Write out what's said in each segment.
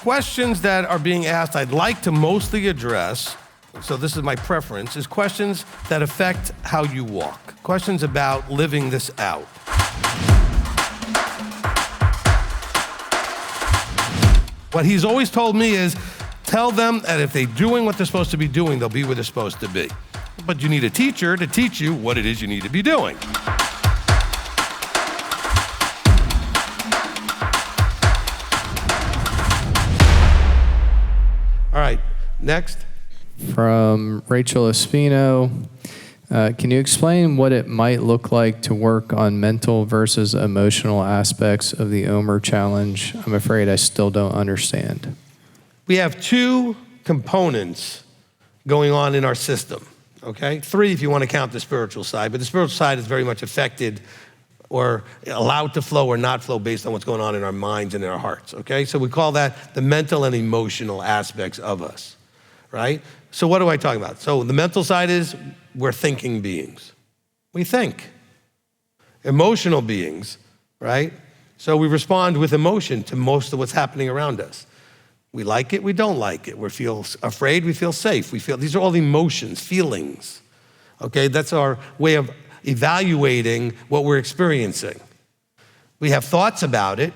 questions that are being asked, I'd like to mostly address, so this is my preference, is questions that affect how you walk. Questions about living this out. What he's always told me is, tell them that if they're doing what they're supposed to be doing, they'll be where they're supposed to be. But you need a teacher to teach you what it is you need to be doing. All right, next. From Rachel Espino, can you explain what it might look like to work on mental versus emotional aspects of the Omer challenge? I'm afraid I still don't understand. We have two components going on in our system, okay? Three if you want to count the spiritual side, but the spiritual side is very much affected or allowed to flow or not flow based on what's going on in our minds and in our hearts, okay? So we call that the mental and emotional aspects of us, right? So what am I talking about? So the mental side is we're thinking beings. We think. Emotional beings, right? So we respond with emotion to most of what's happening around us. We like it, we don't like it. We feel afraid, we feel safe. These are all emotions, feelings, okay? That's our way of evaluating what we're experiencing. We have thoughts about it,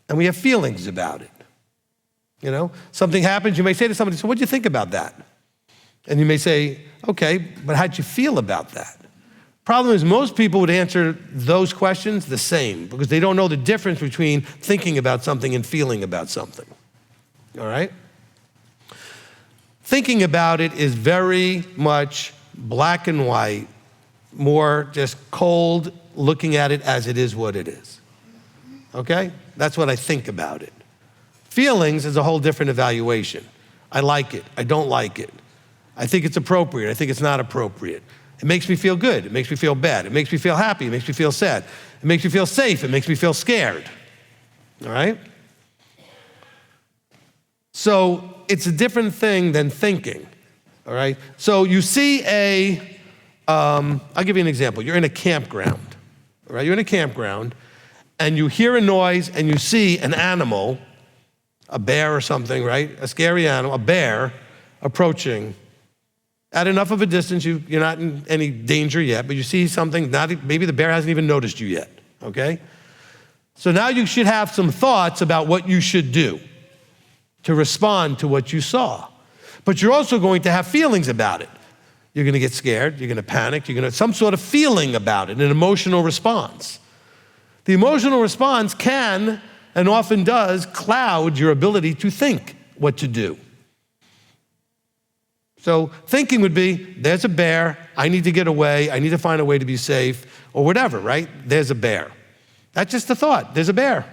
and we have feelings about it. You know, something happens, you may say to somebody, so what'd you think about that? And you may say, okay, but how'd you feel about that? Problem is most people would answer those questions the same because they don't know the difference between thinking about something and feeling about something, all right? Thinking about it is very much black and white, more just cold, looking at it as it is what it is, okay? That's what I think about it. Feelings is a whole different evaluation. I like it, I don't like it. I think it's appropriate, I think it's not appropriate. It makes me feel good, it makes me feel bad, it makes me feel happy, it makes me feel sad, it makes me feel safe, it makes me feel scared, all right? So it's a different thing than thinking, all right? So you see I'll give you an example. You're in a campground, all right? You're in a campground and you hear a noise and you see an animal, a bear or something, right? A scary animal, a bear approaching at enough of a distance, you're not in any danger yet, but you see something, maybe the bear hasn't even noticed you yet, okay? So now you should have some thoughts about what you should do to respond to what you saw. But you're also going to have feelings about it. You're gonna get scared, you're gonna panic, you're gonna some sort of feeling about it, an emotional response. The emotional response can, and often does, cloud your ability to think what to do. So thinking would be, there's a bear, I need to get away, I need to find a way to be safe, or whatever, right? There's a bear. That's just a thought, there's a bear.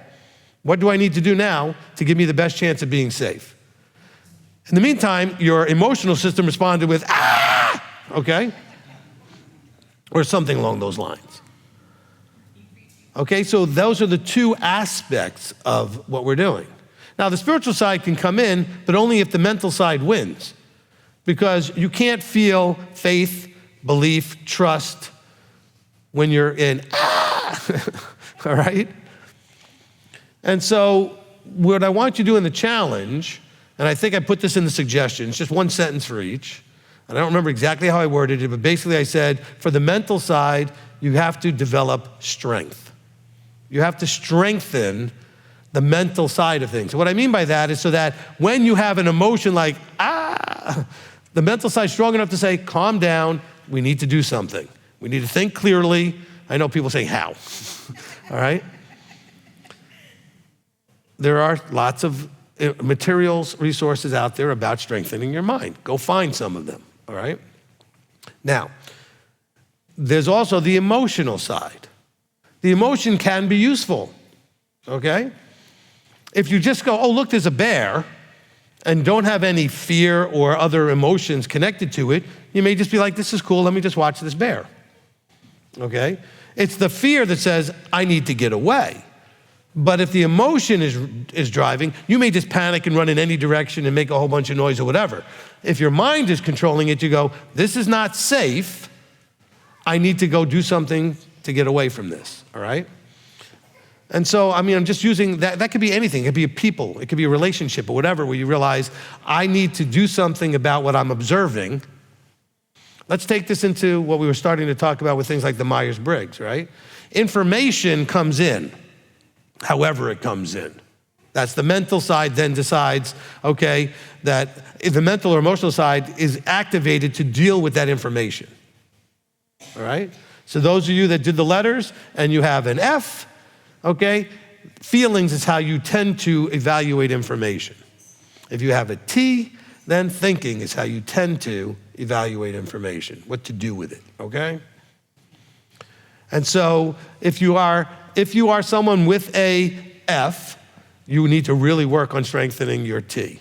What do I need to do now to give me the best chance of being safe? In the meantime, your emotional system responded with, ah, okay? Or something along those lines. Okay, so those are the two aspects of what we're doing. Now the spiritual side can come in, but only if the mental side wins. Because you can't feel faith, belief, trust when you're in, all right? And so what I want you to do in the challenge, and I think I put this in the suggestions, just one sentence for each, and I don't remember exactly how I worded it, but basically I said, for the mental side, you have to develop strength. You have to strengthen the mental side of things. What I mean by that is so that when you have an emotion like, the mental side is strong enough to say, calm down, we need to do something. We need to think clearly. I know people say, how? All right? There are lots of materials, resources out there about strengthening your mind. Go find some of them, all right? Now, there's also the emotional side. The emotion can be useful, okay? If you just go, oh, look, there's a bear, and don't have any fear or other emotions connected to it, you may just be like, this is cool, let me just watch this bear, okay? It's the fear that says, I need to get away. But if the emotion is driving, you may just panic and run in any direction and make a whole bunch of noise or whatever. If your mind is controlling it, you go, this is not safe, I need to go do something to get away from this, all right? And so, I mean, I'm just using that. That could be anything. It could be a people. It could be a relationship or whatever, where you realize I need to do something about what I'm observing. Let's take this into what we were starting to talk about with things like the Myers-Briggs, right? Information comes in, however it comes in. That's the mental side then decides, okay, that if the mental or emotional side is activated to deal with that information, all right? So those of you that did the letters and you have an F, okay, feelings is how you tend to evaluate information. If you have a T, then thinking is how you tend to evaluate information, what to do with it, okay? And so if you are someone with a F, you need to really work on strengthening your T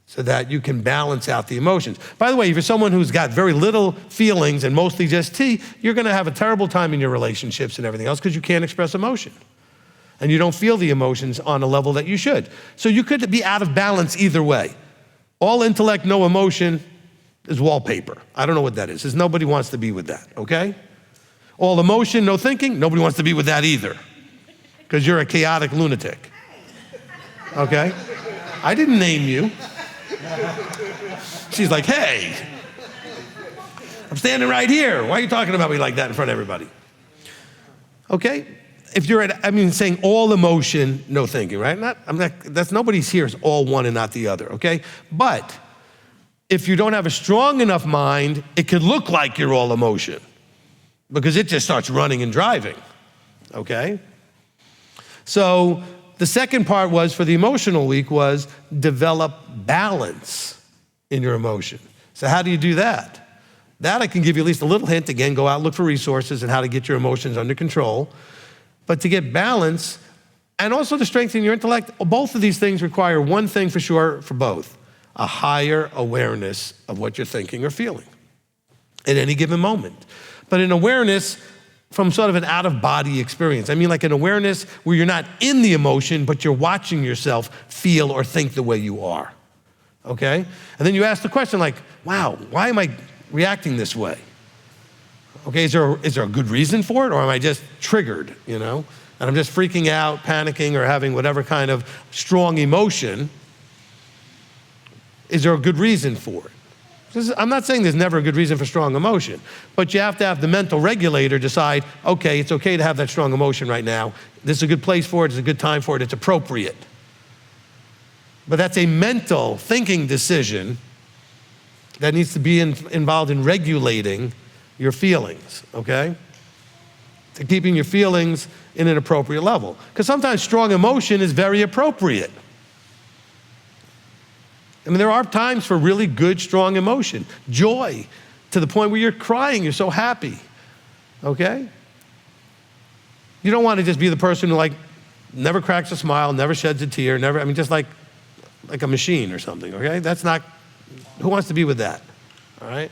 so that you can balance out the emotions. By the way, if you're someone who's got very little feelings and mostly just T, you're gonna have a terrible time in your relationships and everything else because you can't express emotion. And you don't feel the emotions on a level that you should. So you could be out of balance either way. All intellect, no emotion is wallpaper. I don't know what that is. Because nobody wants to be with that, okay? All emotion, no thinking, nobody wants to be with that either. Because you're a chaotic lunatic. Okay? I didn't name you. She's like, hey, I'm standing right here. Why are you talking about me like that in front of everybody? Okay? If you're saying all emotion, no thinking, right? That's nobody's here is all one and not the other, okay? But if you don't have a strong enough mind, it could look like you're all emotion because it just starts running and driving, okay? So the second part was for the emotional week was develop balance in your emotion. So how do you do that? That I can give you at least a little hint. Again, go out, look for resources and how to get your emotions under control. But to get balance and also to strengthen your intellect, both of these things require one thing for sure for both, a higher awareness of what you're thinking or feeling at any given moment. But an awareness from sort of an out-of-body experience. I mean like an awareness where you're not in the emotion, but you're watching yourself feel or think the way you are, okay? And then you ask the question like, wow, why am I reacting this way? Okay, is there a good reason for it, or am I just triggered, and I'm just freaking out, panicking, or having whatever kind of strong emotion? Is there a good reason for it? I'm not saying there's never a good reason for strong emotion, but you have to have the mental regulator decide, okay, it's okay to have that strong emotion right now. This is a good place for it, it's a good time for it, it's appropriate. But that's a mental thinking decision that needs to be involved in regulating your feelings, okay? To keeping your feelings in an appropriate level. Because sometimes strong emotion is very appropriate. I mean, there are times for really good, strong emotion. Joy, to the point where you're crying, you're so happy, okay? You don't want to just be the person who never cracks a smile, never sheds a tear, just like a machine or something, okay? That's not, who wants to be with that, all right?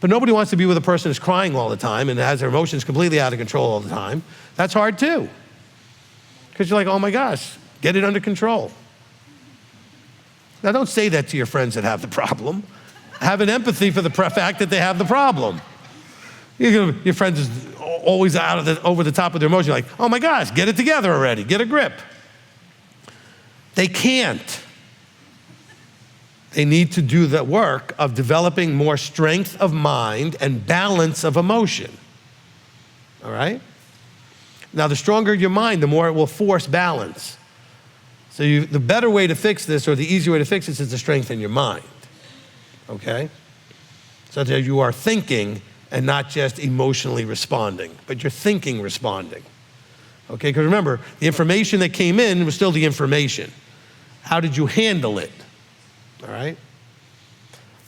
But nobody wants to be with a person who's crying all the time and has their emotions completely out of control all the time. That's hard too. Because you're like, oh my gosh, get it under control. Now don't say that to your friends that have the problem. Have an empathy for the fact that they have the problem. Your friends is always over the top of their emotion, like, oh my gosh, get it together already, get a grip. They can't. They need to do the work of developing more strength of mind and balance of emotion, all right? Now, the stronger your mind, the more it will force balance. So the better way to fix this, or the easier way to fix this, is to strengthen your mind, okay? So that you are thinking and not just emotionally responding, but you're thinking responding, okay? Because remember, the information that came in was still the information. How did you handle it? All right?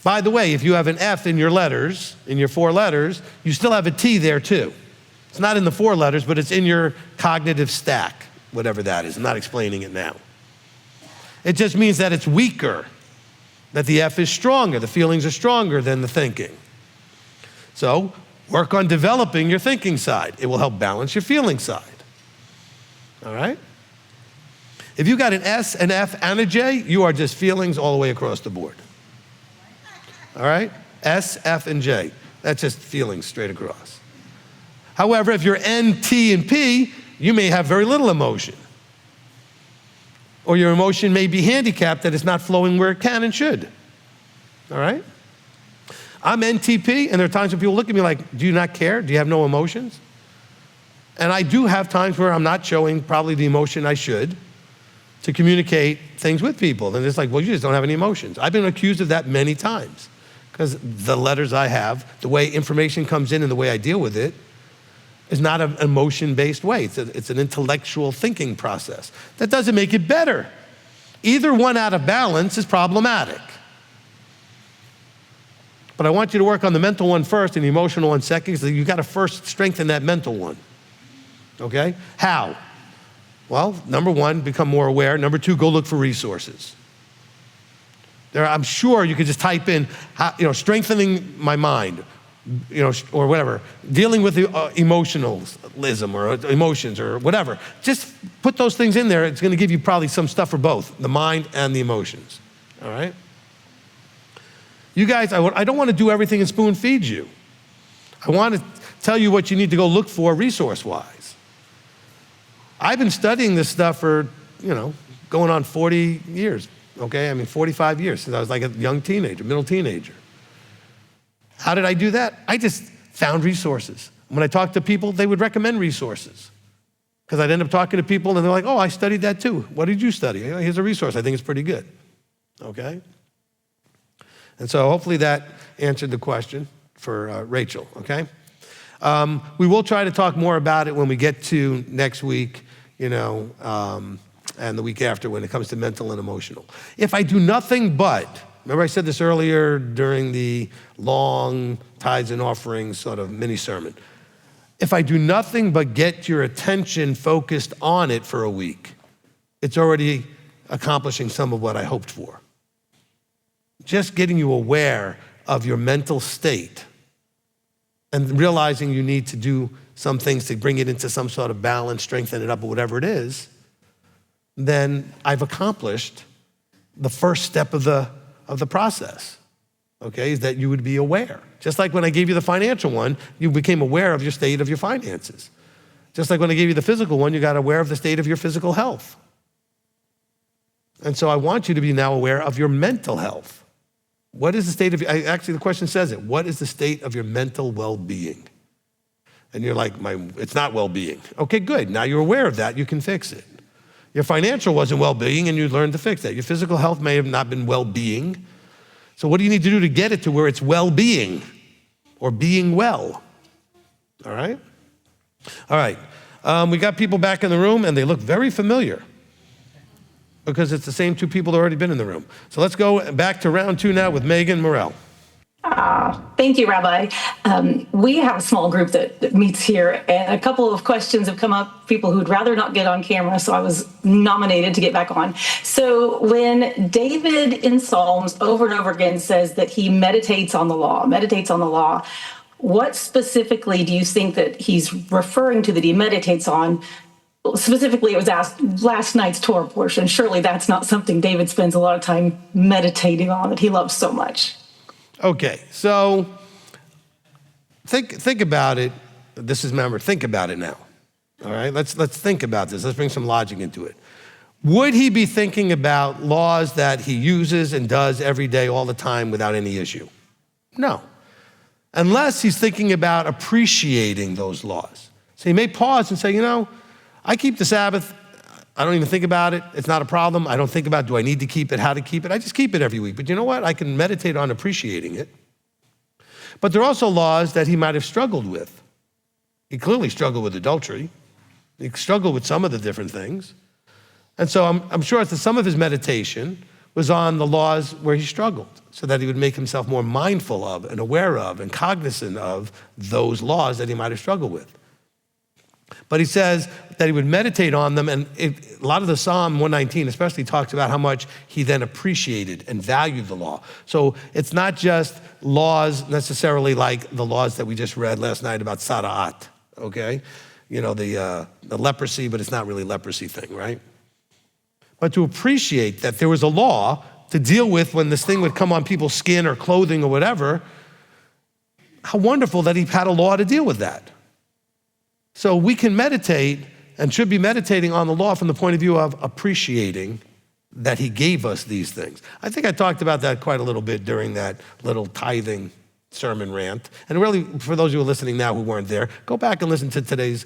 By the way, if you have an F in your letters, in your 4 letters, you still have a T there too. It's not in the 4 letters, but it's in your cognitive stack, whatever that is. I'm not explaining it now. It just means that it's weaker, that the F is stronger, the feelings are stronger than the thinking. So work on developing your thinking side. It will help balance your feeling side. All right? If you got an S, an F, and a J, you are just feelings all the way across the board. All right? S, F, and J. That's just feelings straight across. However, if you're N, T, and P, you may have very little emotion. Or your emotion may be handicapped that it's not flowing where it can and should. All right? I'm NTP, and there are times when people look at me like, do you not care? Do you have no emotions? And I do have times where I'm not showing probably the emotion I should to communicate things with people. And it's like, well, you just don't have any emotions. I've been accused of that many times because the letters I have, the way information comes in and the way I deal with it is not an emotion-based way. It's an intellectual thinking process. That doesn't make it better. Either one out of balance is problematic. But I want you to work on the mental one first and the emotional one second, so you've got to first strengthen that mental one. Okay? How? Well, number one, become more aware. Number two, go look for resources. I'm sure you could just type in, strengthening my mind, or whatever, dealing with emotionalism or emotions or whatever. Just put those things in there. It's going to give you probably some stuff for both, the mind and the emotions. All right? You guys, I don't want to do everything and spoon feed you. I want to tell you what you need to go look for resource-wise. I've been studying this stuff for, going on 40 years, okay? 45 years since I was like a young teenager, middle teenager. How did I do that? I just found resources. When I talked to people, they would recommend resources. Because I'd end up talking to people and they're like, oh, I studied that too. What did you study? Here's a resource, I think it's pretty good, okay? And so hopefully that answered the question for Rachel, okay? We will try to talk more about it when we get to next week, and the week after when it comes to mental and emotional. If I do nothing but, remember I said this earlier during the long tithes and offerings sort of mini sermon. If I do nothing but get your attention focused on it for a week, it's already accomplishing some of what I hoped for. Just getting you aware of your mental state and realizing you need to do some things to bring it into some sort of balance, strengthen it up, or whatever it is, then I've accomplished the first step of the process, okay, is that you would be aware. Just like when I gave you the financial one, you became aware of your state of your finances. Just like when I gave you the physical one, you got aware of the state of your physical health. And so I want you to be now aware of your mental health. What is the state of, actually the question says it, what is the state of your mental well-being? And you're like, it's not well-being. Okay, good, now you're aware of that, you can fix it. Your financial wasn't well-being and you learned to fix that. Your physical health may have not been well-being. So what do you need to do to get it to where it's well-being or being well? All right? All right, we got people back in the room and they look very familiar, because it's the same two people that have already been in the room. So let's go back to round two now with Megan Morrell. Thank you, Rabbi. We have a small group that meets here, and a couple of questions have come up, people who'd rather not get on camera, so I was nominated to get back on. So when David in Psalms over and over again says that he meditates on the law, what specifically do you think that he's referring to that he meditates on? Specifically, it was asked last night's Torah portion. Surely that's not something David spends a lot of time meditating on that he loves so much. Okay, so think about it. Think about it now. All right, let's think about this. Let's bring some logic into it. Would he be thinking about laws that he uses and does every day, all the time, without any issue? No, unless he's thinking about appreciating those laws. So he may pause and say, I keep the Sabbath. I don't even think about it. It's not a problem. I don't think about, do I need to keep it, how to keep it? I just keep it every week. But you know what? I can meditate on appreciating it. But there are also laws that he might have struggled with. He clearly struggled with adultery. He struggled with some of the different things. And so I'm sure that some of his meditation was on the laws where he struggled, so that he would make himself more mindful of and aware of and cognizant of those laws that he might have struggled with. But he says that he would meditate on them, and a lot of the Psalm 119 especially talks about how much he then appreciated and valued the law. So it's not just laws necessarily like the laws that we just read last night about Sada'at, okay? The leprosy, but it's not really leprosy thing, right? But to appreciate that there was a law to deal with when this thing would come on people's skin or clothing or whatever, how wonderful that he had a law to deal with that. So we can meditate and should be meditating on the law from the point of view of appreciating that he gave us these things. I think I talked about that quite a little bit during that little tithing sermon rant. And really, for those of you who are listening now who weren't there, go back and listen to today's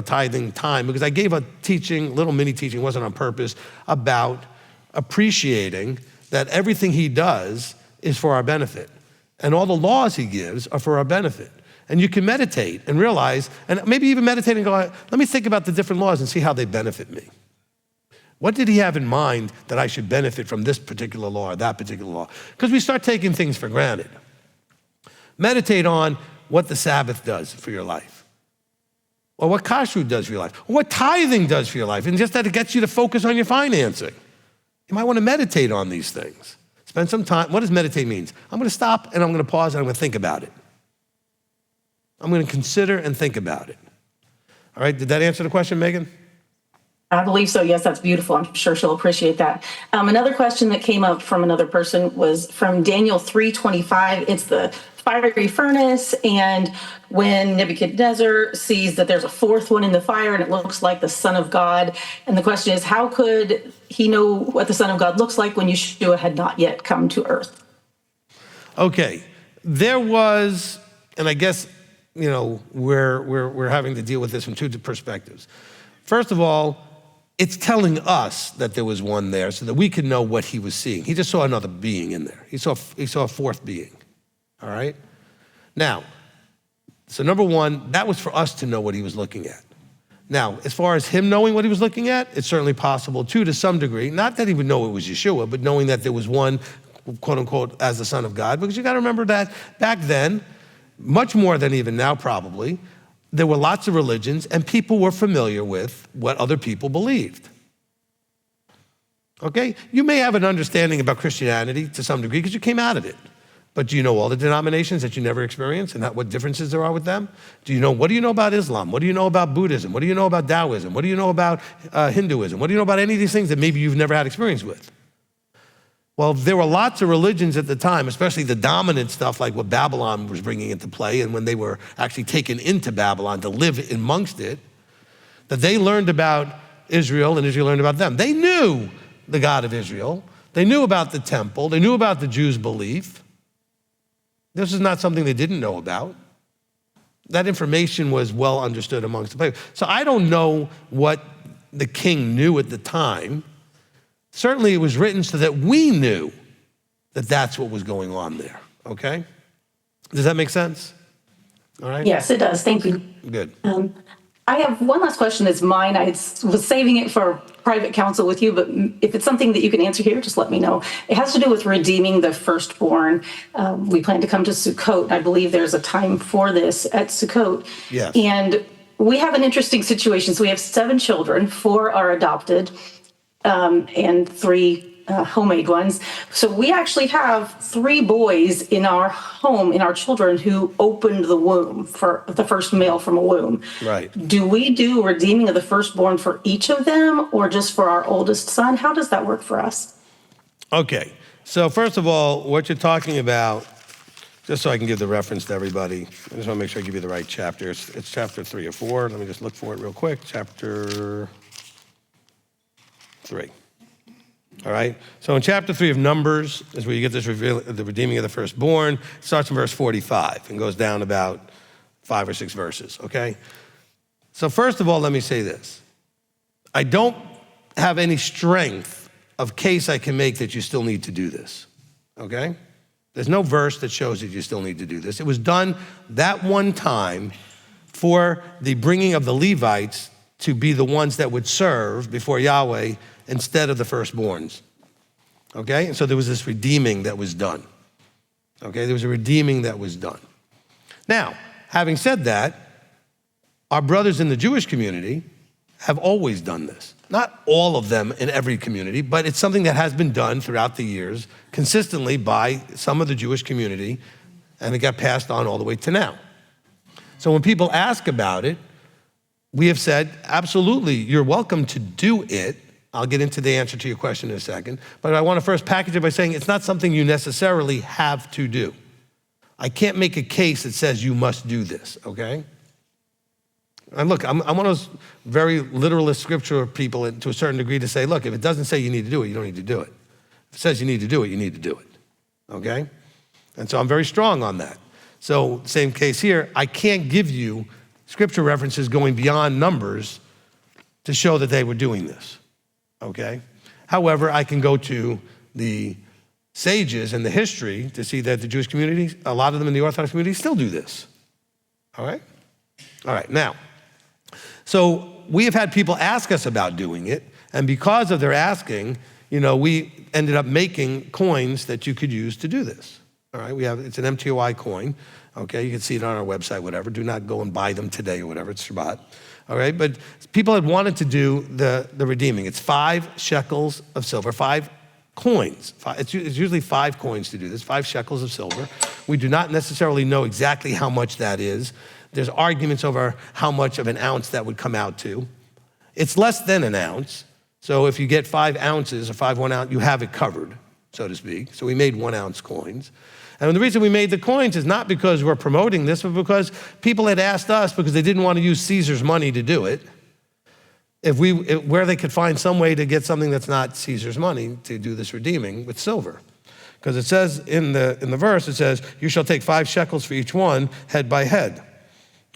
tithing time, because I gave a teaching, little mini teaching, wasn't on purpose, about appreciating that everything he does is for our benefit. And all the laws he gives are for our benefit. And you can meditate and realize, and maybe even meditate and go, let me think about the different laws and see how they benefit me. What did he have in mind that I should benefit from this particular law or that particular law? Because we start taking things for granted. Meditate on what the Sabbath does for your life, or what kashrut does for your life, or what tithing does for your life, and just that it gets you to focus on your financing. You might want to meditate on these things. Spend some time. What does meditate mean? I'm going to stop and I'm going to pause and I'm going to think about it. I'm going to consider and think about it. All right, did that answer the question, Megan? I believe so. Yes, that's beautiful. I'm sure she'll appreciate that. Another question that came up from another person was from Daniel 3:25. It's the fiery furnace, and when Nebuchadnezzar sees that there's a fourth one in the fire and it looks like the Son of God, and the question is, how could he know what the Son of God looks like when Yeshua had not yet come to earth? Okay, there was, and I guess we're having to deal with this from two perspectives. First of all, it's telling us that there was one there so that we could know what he was seeing. He just saw another being in there. He saw a fourth being, all right? Now, so number one, that was for us to know what he was looking at. Now, as far as him knowing what he was looking at, it's certainly possible too, to some degree. Not that he would know it was Yeshua, but knowing that there was one, quote unquote, as the Son of God. Because you got to remember that back then, much more than even now probably, there were lots of religions and people were familiar with what other people believed. Okay? You may have an understanding about Christianity to some degree because you came out of it. But do you know all the denominations that you never experienced and what differences there are with them? What do you know about Islam? What do you know about Buddhism? What do you know about Taoism? What do you know about Hinduism? What do you know about any of these things that maybe you've never had experience with? Well, there were lots of religions at the time, especially the dominant stuff like what Babylon was bringing into play, and when they were actually taken into Babylon to live amongst it, that they learned about Israel and Israel learned about them. They knew the God of Israel. They knew about the temple. They knew about the Jews' belief. This is not something they didn't know about. That information was well understood amongst the people. So I don't know what the king knew at the time. Certainly it was written so that we knew that that's what was going on there, okay? Does that make sense? All right? Yes, it does. Thank you. Good. I have one last question that's mine. I was saving it for private counsel with you, but if it's something that you can answer here, just let me know. It has to do with redeeming the firstborn. We plan to come to Sukkot. I believe there's a time for this at Sukkot. Yes. And we have an interesting situation. So we have 7 children, 4 are adopted, and 3 homemade ones. So we actually have 3 boys in our home, in our children, who opened the womb for the first male from a womb. Right. Do we do redeeming of the firstborn for each of them or just for our oldest son? How does that work for us? Okay. So first of all, what you're talking about, just so I can give the reference to everybody, I just want to make sure I give you the right chapter. It's chapter 3 or 4. Let me just look for it real quick. Chapter 3. All right? So in chapter 3 of Numbers is where you get this the redeeming of the firstborn. It starts in verse 45 and goes down about 5 or 6 verses, okay? So first of all, let me say this. I don't have any strength of case I can make that you still need to do this, okay? There's no verse that shows that you still need to do this. It was done that one time for the bringing of the Levites to be the ones that would serve before Yahweh instead of the firstborns, okay? And so there was this redeeming that was done, okay? There was a redeeming that was done. Now, having said that, our brothers in the Jewish community have always done this. Not all of them in every community, but it's something that has been done throughout the years consistently by some of the Jewish community, and it got passed on all the way to now. So when people ask about it, we have said, absolutely, you're welcome to do it. I'll get into the answer to your question in a second, but I want to first package it by saying it's not something you necessarily have to do. I can't make a case that says you must do this, okay? And look, I'm one of those very literalist scripture people to a certain degree to say, look, if it doesn't say you need to do it, you don't need to do it. If it says you need to do it, you need to do it, okay? And so I'm very strong on that. So same case here, I can't give you scripture references going beyond numbers to show that they were doing this, okay? However, I can go to the sages and the history to see that the Jewish community, a lot of them in the Orthodox community still do this, all right? All right, now, so we have had people ask us about doing it, and because of their asking, we ended up making coins that you could use to do this. All right, it's an MTOI coin. Okay, you can see it on our website, whatever. Do not go and buy them today or whatever, it's Shabbat. All right, but people had wanted to do the redeeming. It's 5 shekels of silver, 5 coins. It's usually 5 coins to do this, 5 shekels of silver. We do not necessarily know exactly how much that is. There's arguments over how much of an ounce that would come out to. It's less than an ounce. So if you get 5 ounces or 5 1 ounce, you have it covered, so to speak. So we made 1 ounce coins. And the reason we made the coins is not because we're promoting this, but because people had asked us, because they didn't want to use Caesar's money to do it, where they could find some way to get something that's not Caesar's money to do this redeeming with silver. Because it says in the verse, it says, you shall take 5 shekels for each one, head by head.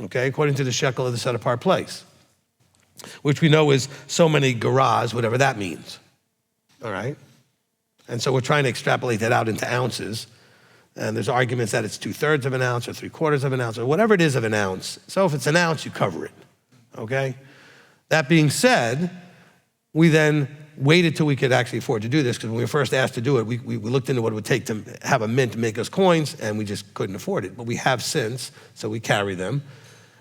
Okay, according to the shekel of the set apart place, which we know is so many gerahs, whatever that means. All right? And so we're trying to extrapolate that out into ounces. And there's arguments that it's 2/3 of an ounce or 3/4 of an ounce or whatever it is of an ounce. So if it's an ounce, you cover it. Okay? That being said, we then waited till we could actually afford to do this, because when we were first asked to do it, we looked into what it would take to have a mint to make us coins, and we just couldn't afford it. But we have since, so we carry them.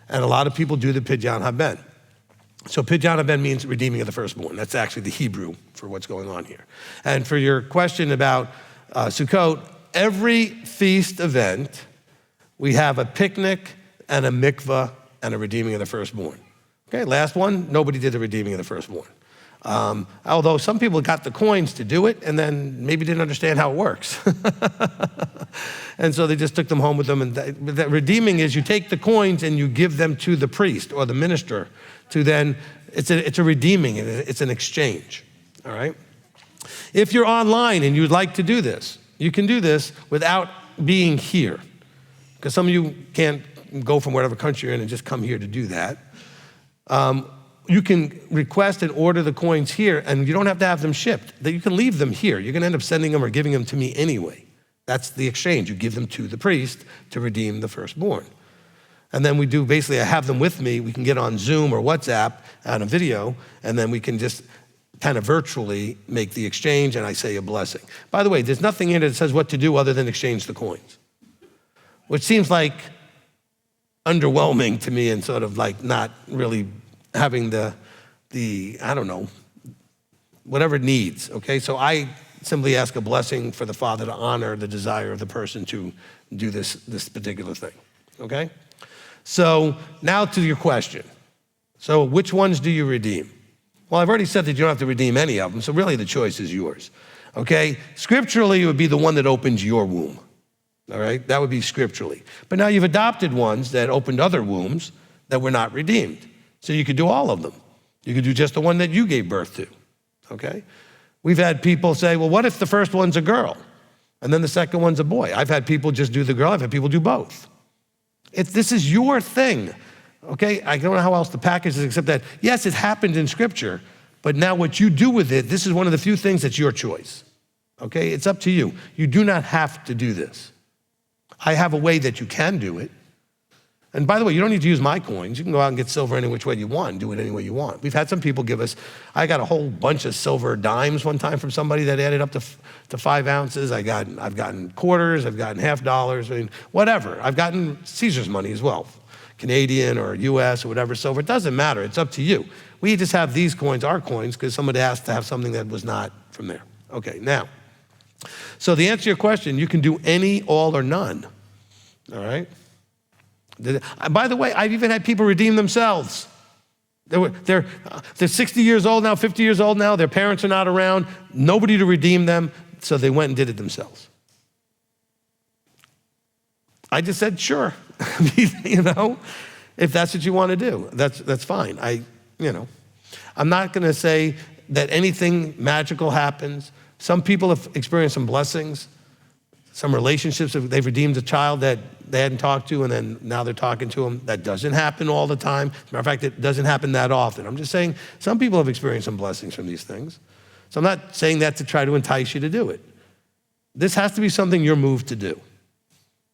And a lot of people do the Pidyon Haben. So Pidyon Haben means redeeming of the firstborn. That's actually the Hebrew for what's going on here. And for your question about Sukkot, every feast event, we have a picnic and a mikvah and a redeeming of the firstborn. Okay, last one, nobody did the redeeming of the firstborn. Although some people got the coins to do it and then maybe didn't understand how it works. And so they just took them home with them. And the redeeming is you take the coins and you give them to the priest or the minister to then, it's a redeeming, it's an exchange, all right? If you're online and you'd like to do this, you can do this without being here, because some of you can't go from whatever country you're in and just come here to do that. You can request and order the coins here, and you don't have to have them shipped. You can leave them here. You're gonna end up sending them or giving them to me anyway. That's the exchange. You give them to the priest to redeem the firstborn. And then we do, basically, I have them with me. We can get on Zoom or WhatsApp on a video, and then we can just kind of virtually make the exchange, and I say a blessing. By the way, there's nothing in it that says what to do other than exchange the coins, which seems like underwhelming to me and sort of like not really having the I don't know, whatever it needs, okay? So I simply ask a blessing for the Father to honor the desire of the person to do this particular thing, okay? So now to your question. So which ones do you redeem? Well, I've already said that you don't have to redeem any of them, so really the choice is yours, okay? Scripturally, it would be the one that opens your womb, all right? That would be scripturally. But now you've adopted ones that opened other wombs that were not redeemed. So you could do all of them. You could do just the one that you gave birth to, okay? We've had people say, well, what if the first one's a girl and then the second one's a boy? I've had people just do the girl. I've had people do both. This is your thing, okay? I don't know how else to package this except that, yes, it happened in Scripture, but now what you do with it, this is one of the few things that's your choice, okay? It's up to you. You do not have to do this. I have a way that you can do it. And by the way, you don't need to use my coins. You can go out and get silver any which way you want and do it any way you want. We've had some people give us, I got a whole bunch of silver dimes one time from somebody that added up to 5 ounces. I've gotten quarters, I've gotten $50, I mean, whatever. I've gotten Caesar's money as well, Canadian or US or whatever silver. It doesn't matter, it's up to you. We just have these coins, our coins, because somebody asked to have something that was not from there. Okay, now, so the answer to your question, you can do any, all, or none, all right? By the way, I've even had people redeem themselves. They're 60 years old now, 50 years old now, their parents are not around, nobody to redeem them, so they went and did it themselves. I just said, sure, you know? If that's what you want to do, that's fine. I'm not going to say that anything magical happens. Some people have experienced some blessings, some relationships, they've redeemed a child that they hadn't talked to, and then now they're talking to them. That doesn't happen all the time. As a matter of fact, it doesn't happen that often. I'm just saying some people have experienced some blessings from these things. So I'm not saying that to try to entice you to do it. This has to be something you're moved to do,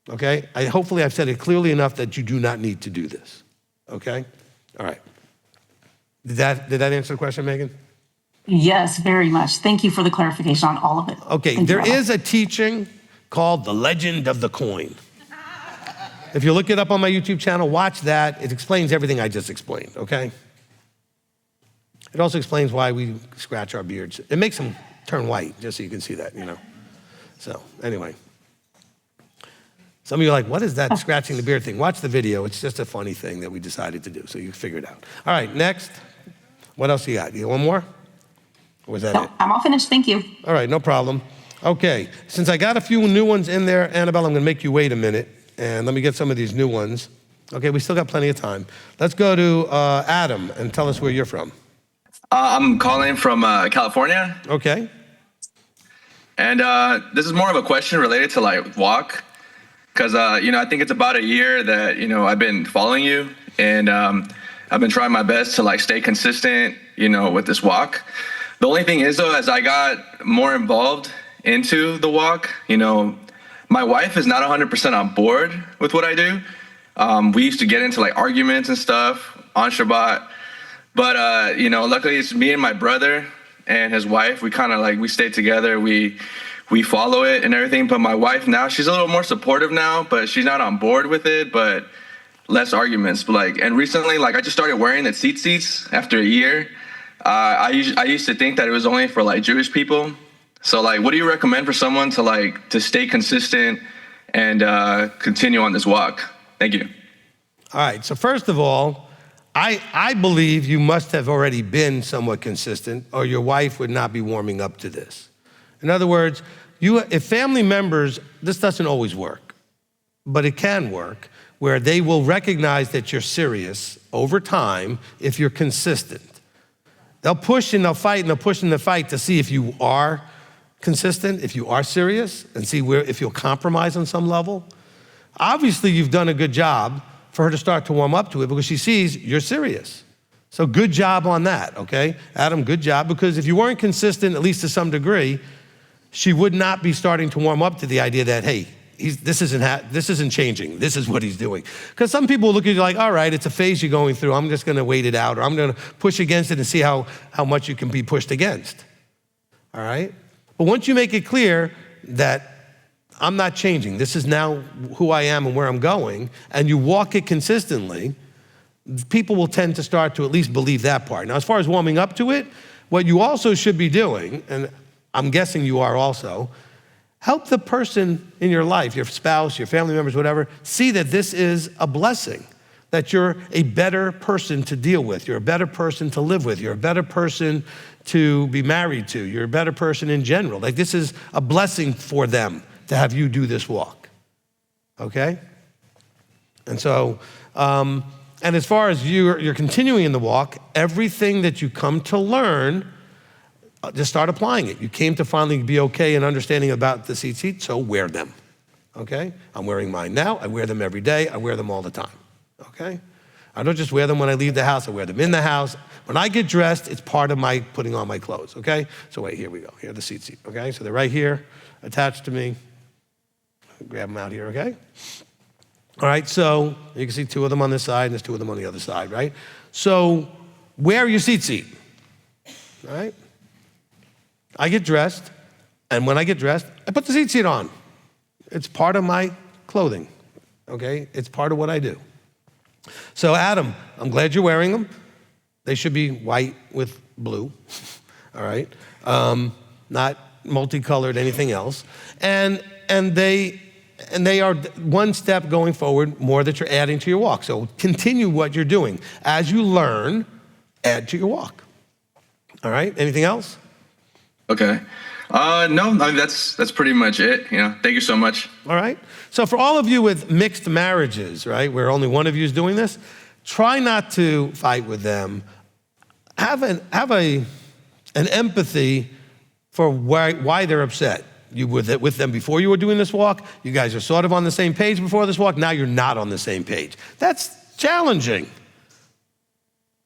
okay? Hopefully I've said it clearly enough that you do not need to do this, okay? All right. Did that answer the question, Megan? Yes, very much. Thank you for the clarification on all of it. Okay, there is a teaching called The Legend of the Coin. If you look it up on my YouTube channel, watch that. It explains everything I just explained, okay? It also explains why we scratch our beards. It makes them turn white, just so you can see that, So, anyway. Some of you are like, what is that scratching the beard thing? Watch the video. It's just a funny thing that we decided to do, so you figure it out. All right, next. What else you got? You got one more? Or was that it? I'm all finished. Thank you. All right, no problem. Okay, since I got a few new ones in there, Annabelle, I'm going to make you wait a minute, and let me get some of these new ones. Okay, we still got plenty of time. Let's go to Adam and tell us where you're from. I'm calling from California. Okay. And this is more of a question related to like walk. Because, I think it's about a year that, I've been following you. And I've been trying my best to like stay consistent, with this walk. The only thing is, though, as I got more involved into the walk, my wife is not 100% on board with what I do. We used to get into like arguments and stuff on Shabbat. But, luckily it's me and my brother and his wife. We kind of like, we stay together. We follow it and everything. But my wife now, she's a little more supportive now, but she's not on board with it, but less arguments. But and recently, I just started wearing the seats after a year. I used to think that it was only for like Jewish people. So what do you recommend for someone to stay consistent and continue on this walk? Thank you. All right, so first of all, I believe you must have already been somewhat consistent, or your wife would not be warming up to this. In other words, if family members, this doesn't always work, but it can work, where they will recognize that you're serious over time if you're consistent. They'll push and they'll fight and they'll push and they'll fight to see if you are consistent, if you are serious, and see if you'll compromise on some level. Obviously, you've done a good job for her to start to warm up to it because she sees you're serious. So good job on that, okay? Adam, good job, because if you weren't consistent, at least to some degree, she would not be starting to warm up to the idea that, hey, this isn't changing. This is what he's doing. Because some people look at you like, all right, it's a phase you're going through. I'm just going to wait it out, or I'm going to push against it and see how much you can be pushed against. All right? But once you make it clear that I'm not changing, this is now who I am and where I'm going, and you walk it consistently, people will tend to start to at least believe that part. Now, as far as warming up to it, what you also should be doing, and I'm guessing you are also, help the person in your life, your spouse, your family members, whatever, see that this is a blessing, that you're a better person to deal with, you're a better person to live with, you're a better person to be married to, you're a better person in general. This is a blessing for them to have you do this walk, okay? And so, and as far as you're continuing in the walk, everything that you come to learn, just start applying it. You came to finally be okay and understanding about the seat, so wear them, okay? I'm wearing mine now. I wear them every day. I wear them all the time, okay? I don't just wear them when I leave the house. I wear them in the house. When I get dressed, it's part of my putting on my clothes, okay? So wait, here we go. Here are the seat, okay? So they're right here, attached to me. Grab them out here, okay? All right, so you can see two of them on this side, and there's two of them on the other side, right? So wear your seat, all right? I get dressed, and when I get dressed, I put the seat on. It's part of my clothing, okay? It's part of what I do. So Adam, I'm glad you're wearing them. They should be white with blue, all right? Not multicolored, anything else. And they are one step going forward more that you're adding to your walk. So continue what you're doing. As you learn, add to your walk. All right, anything else? Okay. No, that's pretty much it. Thank you so much. All right. So for all of you with mixed marriages, right, where only one of you is doing this, try not to fight with them. Have an empathy for why they're upset. You were with them before you were doing this walk. You guys are sort of on the same page before this walk. Now you're not on the same page. That's challenging.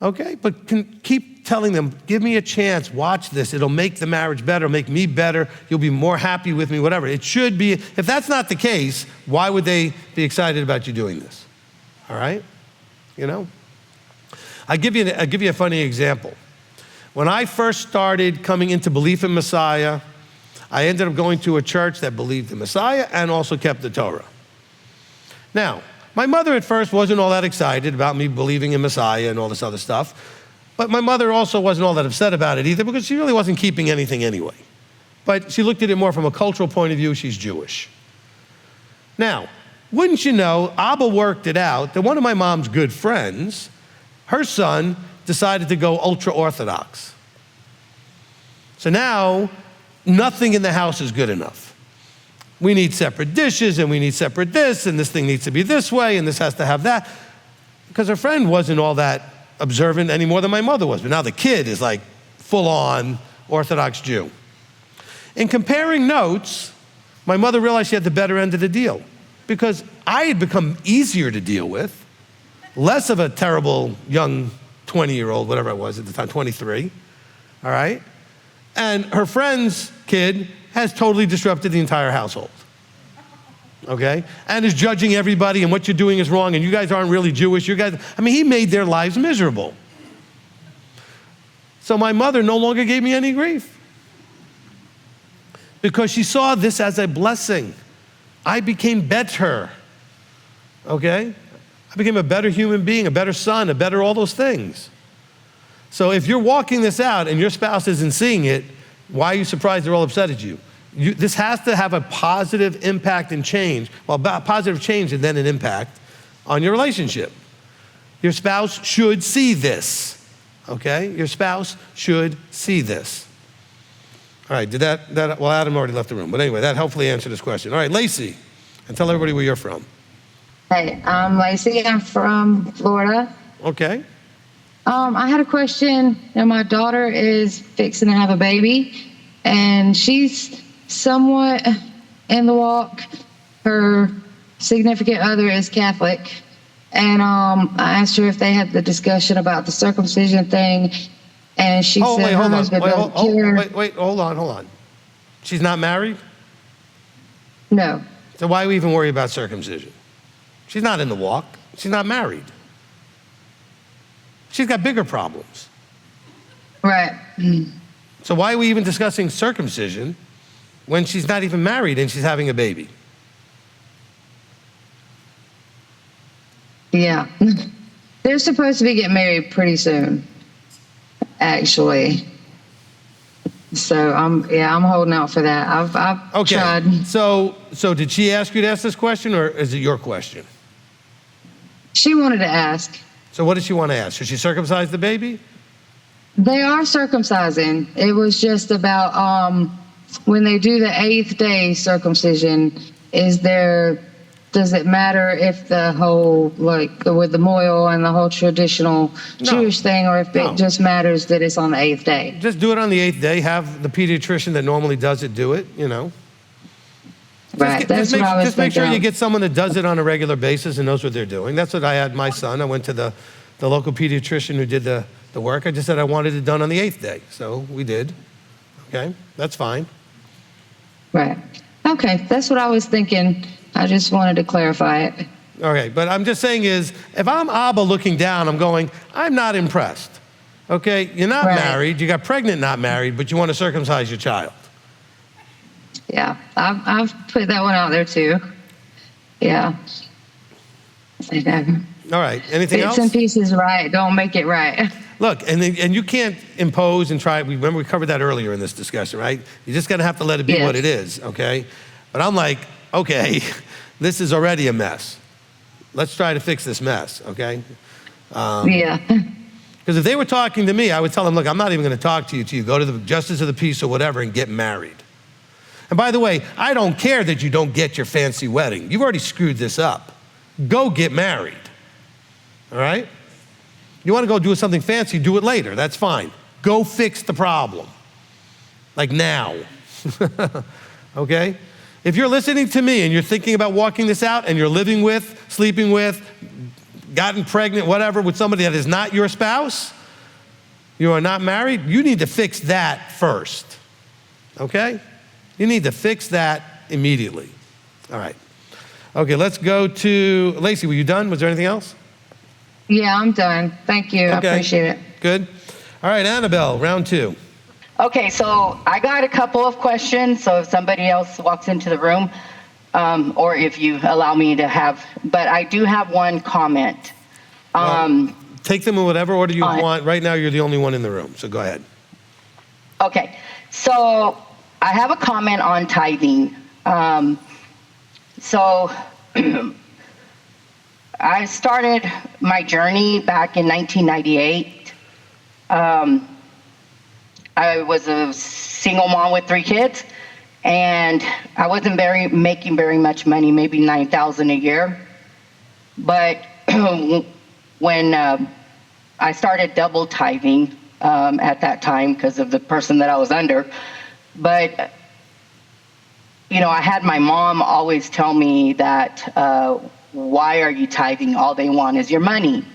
Okay, but keep telling them, give me a chance, watch this. It'll make the marriage better, make me better. You'll be more happy with me, whatever. It should be. If that's not the case, why would they be excited about you doing this? All right? You know? I'll give you a funny example. When I first started coming into belief in Messiah, I ended up going to a church that believed in Messiah and also kept the Torah. Now, my mother at first wasn't all that excited about me believing in Messiah and all this other stuff, but my mother also wasn't all that upset about it either because she really wasn't keeping anything anyway. But she looked at it more from a cultural point of view. She's Jewish. Now, wouldn't you know, Abba worked it out that one of my mom's good friends, her son, decided to go ultra-Orthodox. So now, nothing in the house is good enough. We need separate dishes, and we need separate this, and this thing needs to be this way, and this has to have that. Because her friend wasn't all that observant any more than my mother was. But now the kid is like full-on Orthodox Jew. In comparing notes, my mother realized she had the better end of the deal because I had become easier to deal with, less of a terrible young 20-year-old, whatever I was at the time, 23, all right? And her friend's kid has totally disrupted the entire household, okay? And is judging everybody and what you're doing is wrong and you guys aren't really Jewish. He made their lives miserable. So my mother no longer gave me any grief because she saw this as a blessing. I became better, okay? I became a better human being, a better son, a better all those things. So if you're walking this out and your spouse isn't seeing it, why are you surprised they're all upset at you? This has to have a positive impact and change. Well, positive change and then an impact on your relationship. Your spouse should see this, okay? Your spouse should see this. All right, well, Adam already left the room. But anyway, that hopefully answered this question. All right, Lacey, and tell everybody where you're from. Hey, I'm Lacey. I'm from Florida. Okay. I had a question. My daughter is fixing to have a baby, and she's somewhat in the walk. Her significant other is Catholic, and I asked her if they had the discussion about the circumcision thing, and she said her husband doesn't care. Wait, hold on. She's not married? No. So why we even worry about circumcision? She's not in the walk. She's not married. She's got bigger problems. Right. So why are we even discussing circumcision when she's not even married and she's having a baby? Yeah. They're supposed to be getting married pretty soon, actually. So I'm holding out for that. I've tried. So did she ask you to ask this question, or is it your question? She wanted to ask. So what did she want to ask? Should she circumcise the baby? They are circumcising. It was just about when they do the 8th day circumcision, does it matter if the whole, with the moil and the whole traditional Jewish thing, or if it just matters that it's on the 8th day? Just do it on the 8th day. Have the pediatrician that normally does it do it, Right, that's what I was Just make thinking. sure you get someone that does it on a regular basis and knows what they're doing. That's what I had my son. I went to the local pediatrician who did the work. I just said I wanted it done on the 8th day. So we did. Okay, that's fine. Right. Okay, that's what I was thinking. I just wanted to clarify it. Okay, but I'm just saying is, if I'm Abba looking down, I'm going, I'm not impressed. Okay, you're not married. You got pregnant, not married, but you want to circumcise your child. Yeah, I've put that one out there too. Yeah. All right, anything else? Bits and pieces right, don't make it right. Look, and you can't impose and try. Remember, we covered that earlier in this discussion, right? You're just going to have to let it be what it is, okay? But I'm like, okay, this is already a mess. Let's try to fix this mess, okay? Yeah. Because if they were talking to me, I would tell them, look, I'm not even going to talk to you till you go to the justice of the peace or whatever and get married. And by the way, I don't care that you don't get your fancy wedding. You've already screwed this up. Go get married, all right? You want to go do something fancy, do it later. That's fine. Go fix the problem. Like now. Okay? If you're listening to me and you're thinking about walking this out and you're living with, sleeping with, gotten pregnant, whatever, with somebody that is not your spouse, you are not married, you need to fix that first. Okay? You need to fix that immediately. All right. Okay, let's go to Lacey. Were you done? Was there anything else? Yeah, I'm done. Thank you. I appreciate it. Good. All right, Annabelle, round 2. Okay, so I got a couple of questions. So if somebody else walks into the room, or if you allow me to have, but I do have one comment. Take them in whatever order you want. Right now, you're the only one in the room, so go ahead. Okay, so I have a comment on tithing. So I started my journey back in 1998. I was a single mom with 3 kids, and I wasn't making very much money, maybe $9,000 a year. But when I started double tithing at that time because of the person that I was under, but I had my mom always tell me that, why are you tithing? All they want is your money.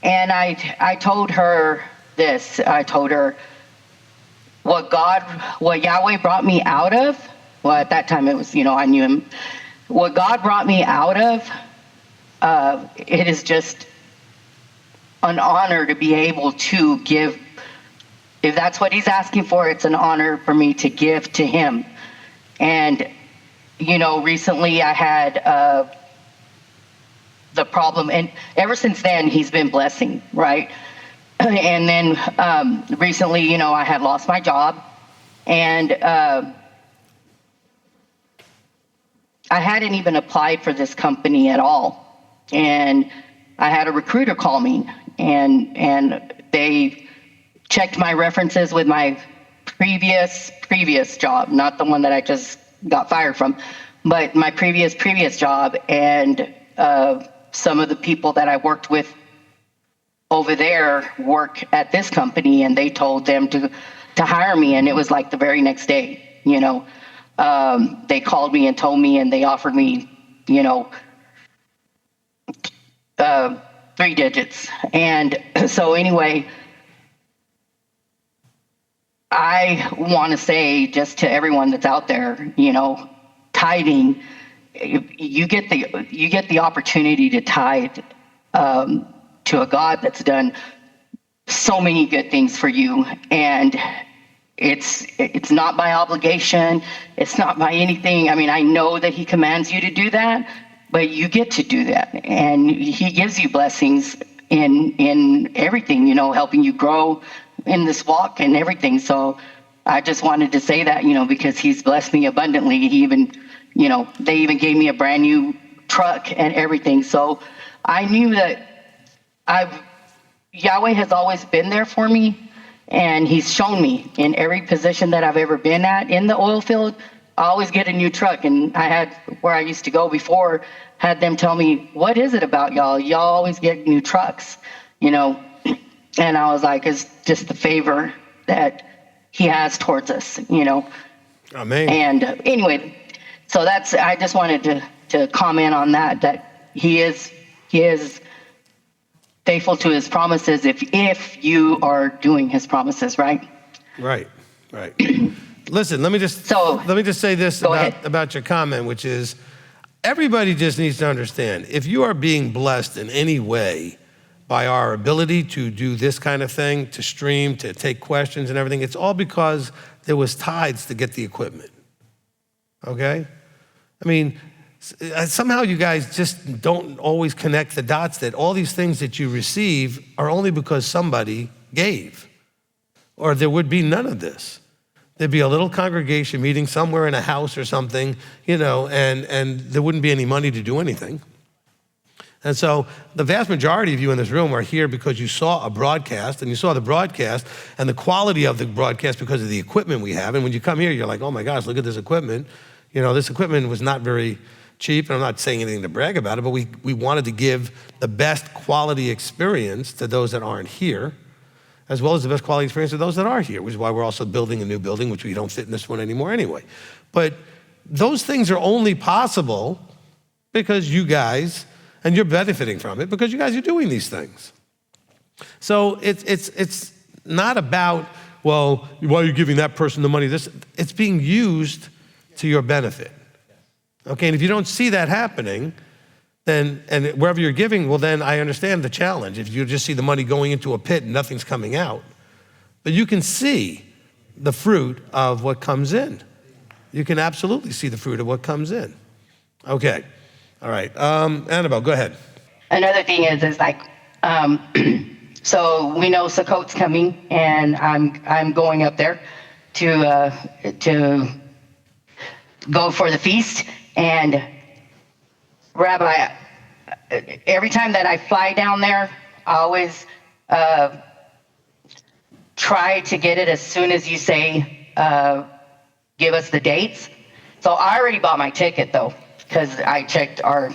And I told her this. I told her what Yahweh brought me out of. Well, at that time it was, I knew him. What God brought me out of, it is just an honor to be able to give. If that's what he's asking for, it's an honor for me to give to him. And, recently I had the problem, and ever since then, he's been blessing, right? And then recently, I had lost my job, and I hadn't even applied for this company at all. And I had a recruiter call me, and they checked my references with my previous job, not the one that I just got fired from, but my previous job, and some of the people that I worked with over there work at this company, and they told them to hire me, and it was like the very next day. They called me and told me, and they offered me 3 digits. And so anyway, I want to say just to everyone that's out there, tithing, you get the opportunity to tithe to a God that's done so many good things for you, and it's not by obligation, it's not by anything. I mean, I know that he commands you to do that, but you get to do that, and he gives you blessings in everything, helping you grow in this walk and everything. So I just wanted to say that, because he's blessed me abundantly. He even, they even gave me a brand new truck and everything. So I knew that Yahweh has always been there for me, and he's shown me in every position that I've ever been at in the oil field. I always get a new truck, and I had, where I used to go before, had them tell me, what is it about y'all? Y'all always get new trucks, and I was like, it's just the favor that he has towards us, Amen. And anyway, so I just wanted to comment on that he is faithful to his promises if you are doing his promises, right? Right. Listen, let me just say this about your comment, which is everybody just needs to understand, if you are being blessed in any way by our ability to do this kind of thing, to stream, to take questions and everything, it's all because there was tithes to get the equipment, okay? I mean, somehow you guys just don't always connect the dots that all these things that you receive are only because somebody gave, or there would be none of this. There'd be a little congregation meeting somewhere in a house or something, and there wouldn't be any money to do anything. And so the vast majority of you in this room are here because you saw a broadcast, and you saw the broadcast and the quality of the broadcast because of the equipment we have. And when you come here, you're like, oh my gosh, look at this equipment. This equipment was not very cheap, and I'm not saying anything to brag about it, but we wanted to give the best quality experience to those that aren't here, as well as the best quality experience to those that are here, which is why we're also building a new building, which we don't fit in this one anymore anyway. But those things are only possible because you guys, and you're benefiting from it, because you guys are doing these things. So it's not about, well, why are you giving that person the money? It's being used to your benefit. Okay, and if you don't see that happening, then, and wherever you're giving, well, then I understand the challenge. If you just see the money going into a pit and nothing's coming out, but you can see the fruit of what comes in. You can absolutely see the fruit of what comes in. Okay, all right. Annabelle, go ahead. Another thing is like, so we know Sukkot's coming, and I'm going up there to go for the feast. And Rabbi, every time that I fly down there, I always try to get it as soon as you say, give us the dates. So I already bought my ticket though, because I checked our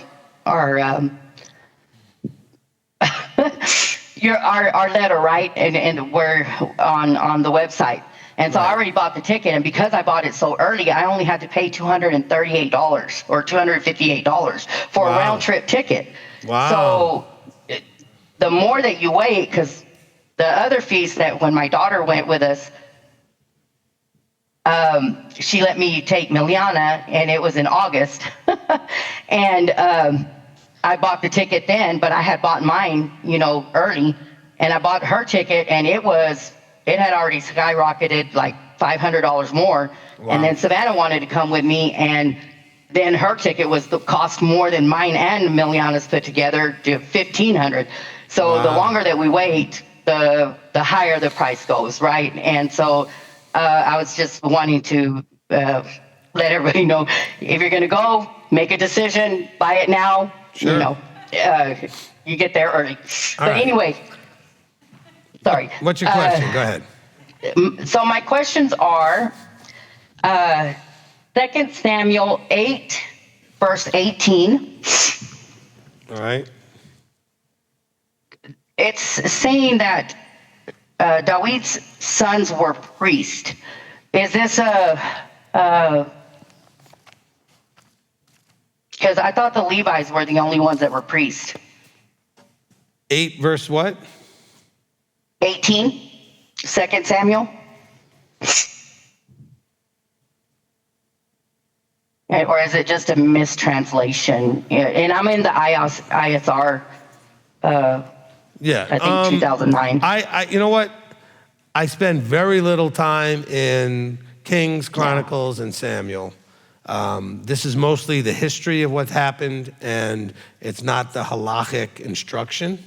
letter, right? And we're on the website. And so I already bought the ticket, and because I bought it so early, I only had to pay $238 or $258 for a round trip ticket. Wow. So the more that you wait, because the other feast that when my daughter went with us, she let me take Miliana, and it was in August. And I bought the ticket then, but I had bought mine, early, and I bought her ticket, and it had already skyrocketed like $500 more. Wow. And then Savannah wanted to come with me, and then her ticket cost more than mine and Miliana's put together, to $1,500. So the longer that we wait, the higher the price goes, right? And so I was just wanting to let everybody know, if you're going to go, make a decision, buy it now. Sure. You get there early. All but right. anyway, sorry. What's your question? Go ahead. So my questions are 2 Samuel 8, verse 18. All right. It's saying that David's sons were priests. Is this because I thought the Levites were the only ones that were priests. 8 verse what? 18, 2 Samuel. Or is it just a mistranslation? And I'm in the ISR, I think 2009. I you know what? I spend very little time in Kings, Chronicles, and Samuel. This is mostly the history of what happened, and it's not the halachic instruction.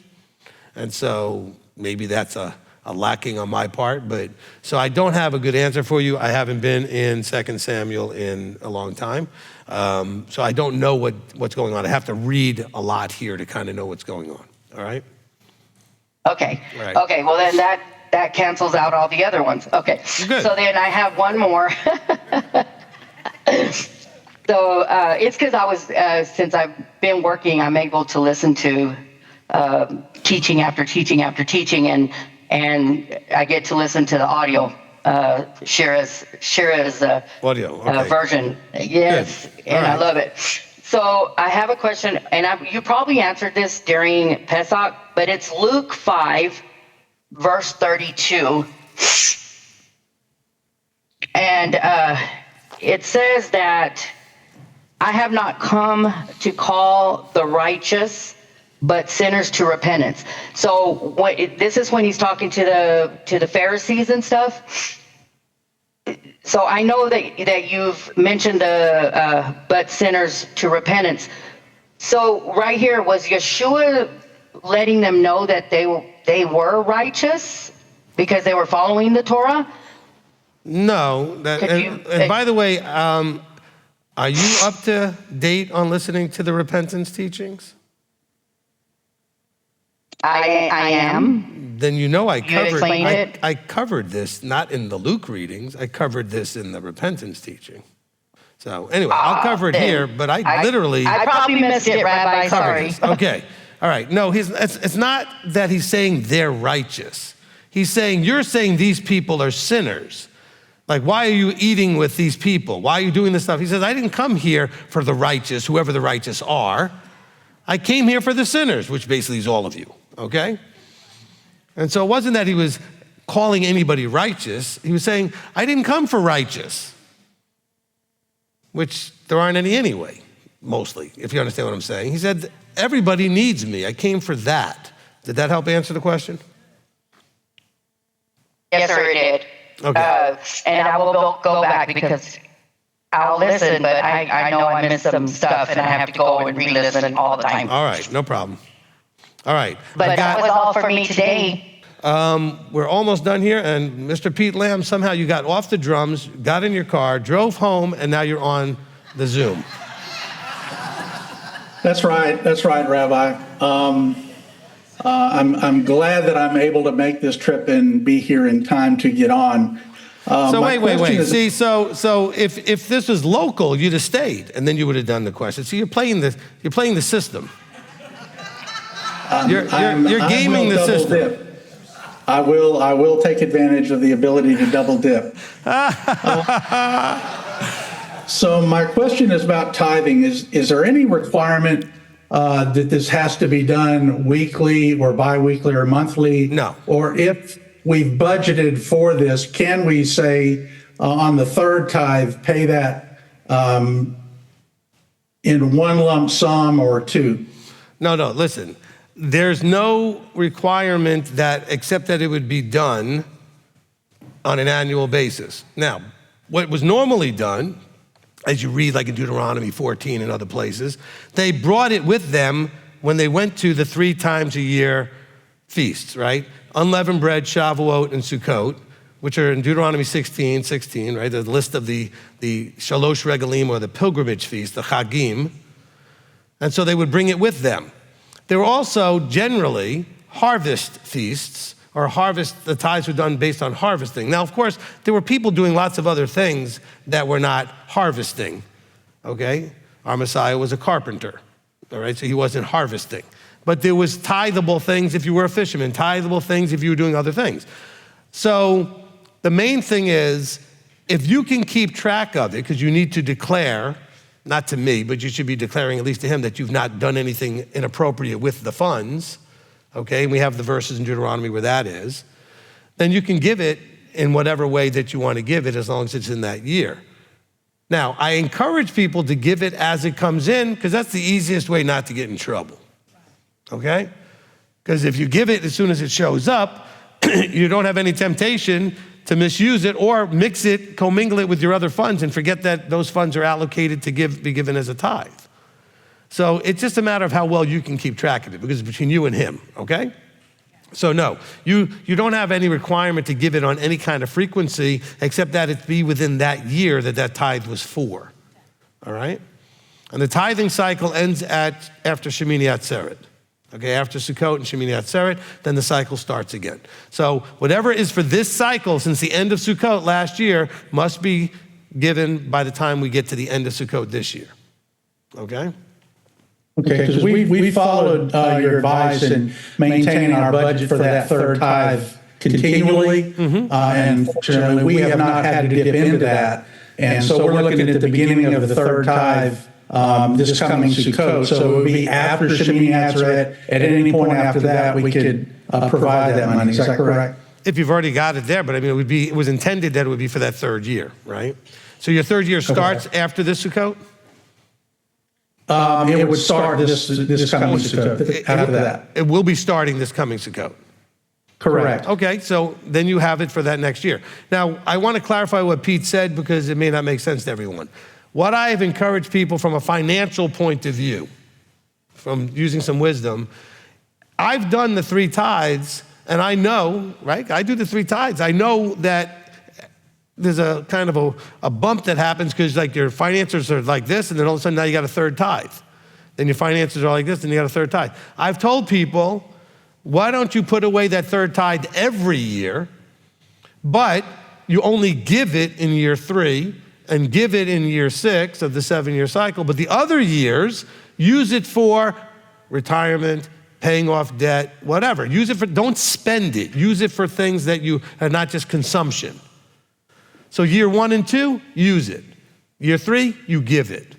And so maybe that's a lacking on my part, but so I don't have a good answer for you. I haven't been in 2 Samuel in a long time. So I don't know what's going on. I have to read a lot here to kind of know what's going on. All right? Okay. Right. Okay, well then that cancels out all the other ones. Okay. Good. So then I have one more. So it's because I was, since I've been working, I'm able to listen to teaching after teaching after teaching, and I get to listen to the audio, Shira's Audio, okay. version. Yes, and I love it. So I have a question, and you probably answered this during Pesach, but it's Luke 5, verse 32. And it says that I have not come to call the righteous, but sinners to repentance. So this is when he's talking to the Pharisees and stuff. So I know that you've mentioned the but sinners to repentance. So right here, was Yeshua letting them know that they were righteous because they were following the Torah? No. And by the way, are you up to date on listening to the repentance teachings? I am. Then you know I explained covered this, not in the Luke readings, I covered this in the repentance teaching. So anyway, I'll cover it here, but I literally... I probably missed it, Rabbi, sorry. Okay, all right. No, it's not that he's saying they're righteous. He's saying, you're saying these people are sinners. Like, why are you eating with these people? Why are you doing this stuff? He says, I didn't come here for the righteous, whoever the righteous are. I came here for the sinners, which basically is all of you, okay? And so it wasn't that he was calling anybody righteous. He was saying, I didn't come for righteous, which there aren't any anyway, mostly, if you understand what I'm saying. He said, everybody needs me. I came for that. Did that help answer the question? Yes, sir, it did. Okay. And I will go back because I'll listen, but I know I missed some stuff and I have to go and re-listen all the time. All right, no problem. All right. But that was all for me today. We're almost done here, and Mr. Pete Lamb, somehow you got off the drums, got in your car, drove home, and now you're on the Zoom. That's right, Rabbi. I'm glad that I'm able to make this trip and be here in time to get on. So wait. See, so if this was local, you'd have stayed, and then you would have done the question. So you're playing the system. You're gaming the system. Dip. I will take advantage of the ability to double dip. So my question is about tithing. Is there any requirement that this has to be done weekly or biweekly or monthly? No. Or if we've budgeted for this, can we say on the third tithe, pay that in one lump sum or two? No, listen. There's no requirement that, except that it would be done on an annual basis. Now, what was normally done, as you read like in Deuteronomy 14 and other places, they brought it with them when they went to the 3 times a year feasts, right? Unleavened bread, Shavuot, and Sukkot, which are in Deuteronomy 16, right? The list of the Shalosh Regalim, or the pilgrimage feast, the Chagim. And so they would bring it with them. There were also generally harvest feasts, or the tithes were done based on harvesting. Now, of course, there were people doing lots of other things that were not harvesting, okay? Our Messiah was a carpenter, all right? So he wasn't harvesting. But there was tithable things if you were a fisherman, tithable things if you were doing other things. So the main thing is, if you can keep track of it, because you need to declare, not to me, but you should be declaring at least to him that you've not done anything inappropriate with the funds, okay? And we have the verses in Deuteronomy where that is. Then you can give it in whatever way that you want to give it, as long as it's in that year. Now, I encourage people to give it as it comes in, because that's the easiest way not to get in trouble, okay? Because if you give it as soon as it shows up, you don't have any temptation to misuse it or mix it, commingle it with your other funds and forget that those funds are allocated to be given as a tithe. So it's just a matter of how well you can keep track of it, because it's between you and him, okay? So no, you don't have any requirement to give it on any kind of frequency, except that it be within that year that tithe was for, all right? And the tithing cycle ends after Shemini Atzeret. Okay, after Sukkot and Shemini Atzeret, then the cycle starts again. So whatever is for this cycle since the end of Sukkot last year must be given by the time we get to the end of Sukkot this year, okay? Okay, because we followed your advice in maintaining our budget for that third tithe continually. And fortunately, we have not had to dip into that. And so we're looking at the beginning of the third tithe this coming Sukkot. So it would be after Shemini Atzeret. At any point after that, we could provide that money. Is that correct? If you've already got it there, but I mean, it was intended that it would be for that third year, right? So your third year starts after this Sukkot? It would start this coming Sukkot, after that. It will be starting this coming Sukkot. Correct. Okay, so then you have it for that next year. Now, I want to clarify what Pete said, because it may not make sense to everyone. What I have encouraged people from a financial point of view, from using some wisdom, I've done the 3 tithes, and I know, right? I do the 3 tithes. I know that there's a kind of a bump that happens because like your finances are like this, and then all of a sudden now you got a third tithe. Then your finances are like this, and you got a third tithe. I've told people, why don't you put away that third tithe every year, but you only give it in year 3, and give it in year 6 of the 7-year cycle, but the other years, use it for retirement, paying off debt, whatever. Use it for, don't spend it. Use it for things that you are not just consumption. So year 1 and 2, use it. Year 3, you give it.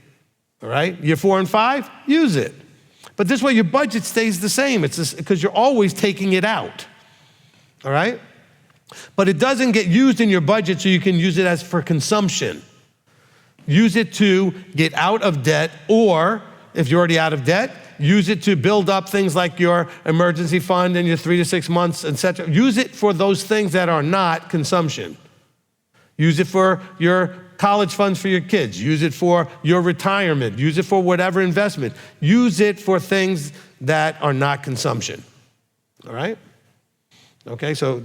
All right? Year 4 and 5, use it. But this way your budget stays the same. It's because you're always taking it out. All right? But it doesn't get used in your budget so you can use it as for consumption. Use it to get out of debt, or if you're already out of debt, use it to build up things like your emergency fund and your 3 to 6 months, etc. Use it for those things that are not consumption. Use it for your college funds for your kids. Use it for your retirement. Use it for whatever investment. Use it for things that are not consumption. All right? Okay, so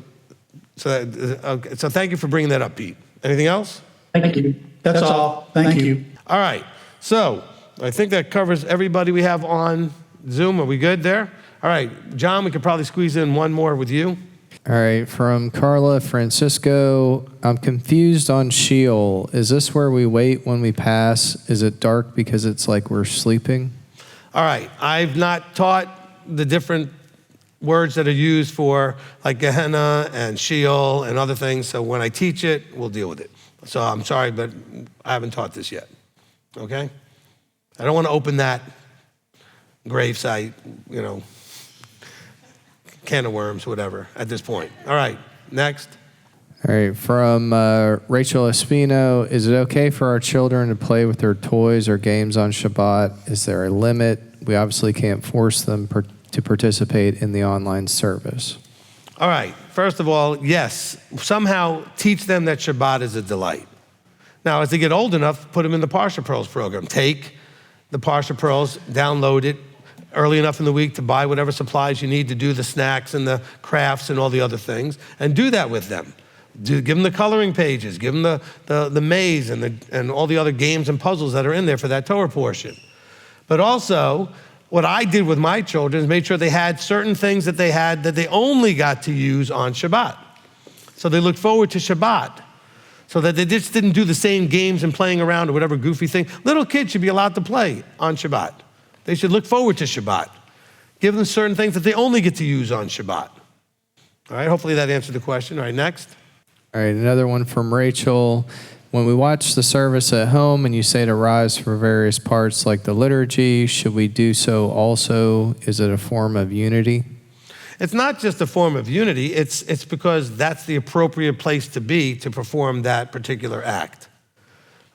thank you for bringing that up, Pete. Anything else? Thank you. That's all. Thank you. All right, so I think that covers everybody we have on Zoom. Are we good there? All right, John, we could probably squeeze in one more with you. All right, from Carla Francisco, I'm confused on Sheol. Is this where we wait when we pass? Is it dark because it's like we're sleeping? All right, I've not taught the different words that are used for like Gehenna and Sheol and other things, so when I teach it, we'll deal with it. So I'm sorry, but I haven't taught this yet, okay? I don't want to open that gravesite, can of worms, whatever, at this point. All right, next. All right, from Rachel Espino, is it okay for our children to play with their toys or games on Shabbat? Is there a limit? We obviously can't force them to participate in the online service. All right, first of all, yes, somehow teach them that Shabbat is a delight. Now, as they get old enough, put them in the Parsha Pearls program. Take the Parsha Pearls, download it early enough in the week to buy whatever supplies you need to do the snacks and the crafts and all the other things, and do that with them. Give them the coloring pages, give them the maze and all the other games and puzzles that are in there for that Torah portion. But also, what I did with my children is made sure they had certain things that they only got to use on Shabbat. So they looked forward to Shabbat, so that they just didn't do the same games and playing around or whatever goofy thing. Little kids should be allowed to play on Shabbat. They should look forward to Shabbat. Give them certain things that they only get to use on Shabbat. All right, hopefully that answered the question. All right, next. All right, another one from Rachel. When we watch the service at home and you say to rise for various parts like the liturgy, should we do so also? Is it a form of unity? It's not just a form of unity, it's because that's the appropriate place to be to perform that particular act.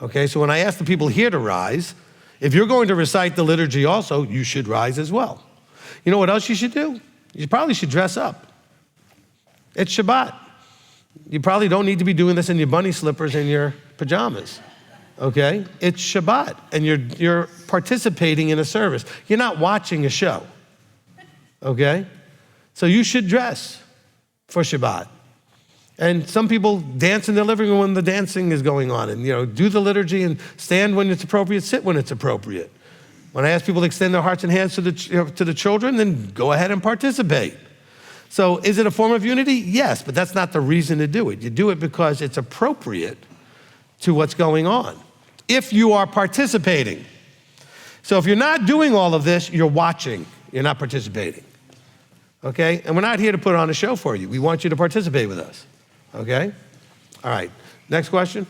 Okay, so when I ask the people here to rise, if you're going to recite the liturgy also, you should rise as well. You know what else you should do? You probably should dress up. It's Shabbat. You probably don't need to be doing this in your bunny slippers and your pajamas, okay? It's Shabbat, and you're participating in a service. You're not watching a show, okay? So you should dress for Shabbat. And some people dance in their living room when the dancing is going on, and do the liturgy and stand when it's appropriate, sit when it's appropriate. When I ask people to extend their hearts and hands to the children, then go ahead and participate. So is it a form of unity? Yes, but that's not the reason to do it. You do it because it's appropriate to what's going on, if you are participating. So if you're not doing all of this, you're watching, you're not participating, okay? And we're not here to put on a show for you. We want you to participate with us, okay? All right, next question.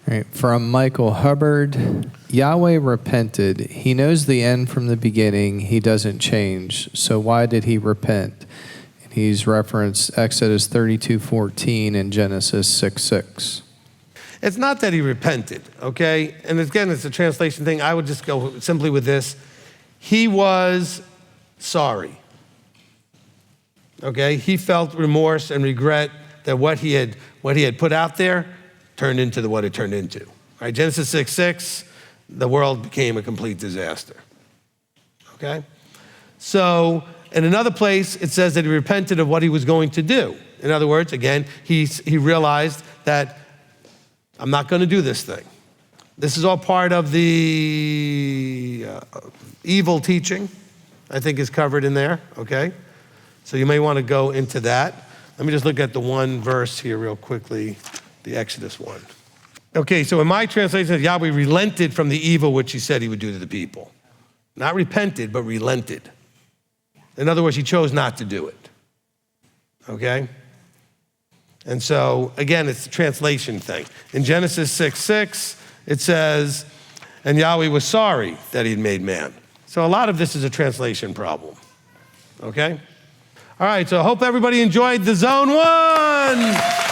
All right, from Michael Hubbard, Yahweh repented. He knows the end from the beginning. He doesn't change. So why did he repent? And he's referenced Exodus 32:14 and Genesis 6:6. It's not that he repented, okay? And again, it's a translation thing. I would just go simply with this. He was sorry, okay? He felt remorse and regret that what he had put out there turned into what it turned into. Right? Genesis 6:6, the world became a complete disaster. Okay? So in another place, it says that he repented of what he was going to do. In other words, again, he realized that I'm not going to do this thing. This is all part of the evil teaching, I think is covered in there, okay? So you may want to go into that. Let me just look at the one verse here real quickly, the Exodus one. Okay, so in my translation, Yahweh relented from the evil which he said he would do to the people. Not repented, but relented. In other words, he chose not to do it. Okay? And so, again, it's a translation thing. In Genesis 6:6, it says, and Yahweh was sorry that he had made man. So a lot of this is a translation problem. Okay? All right, so I hope everybody enjoyed the Zone 1.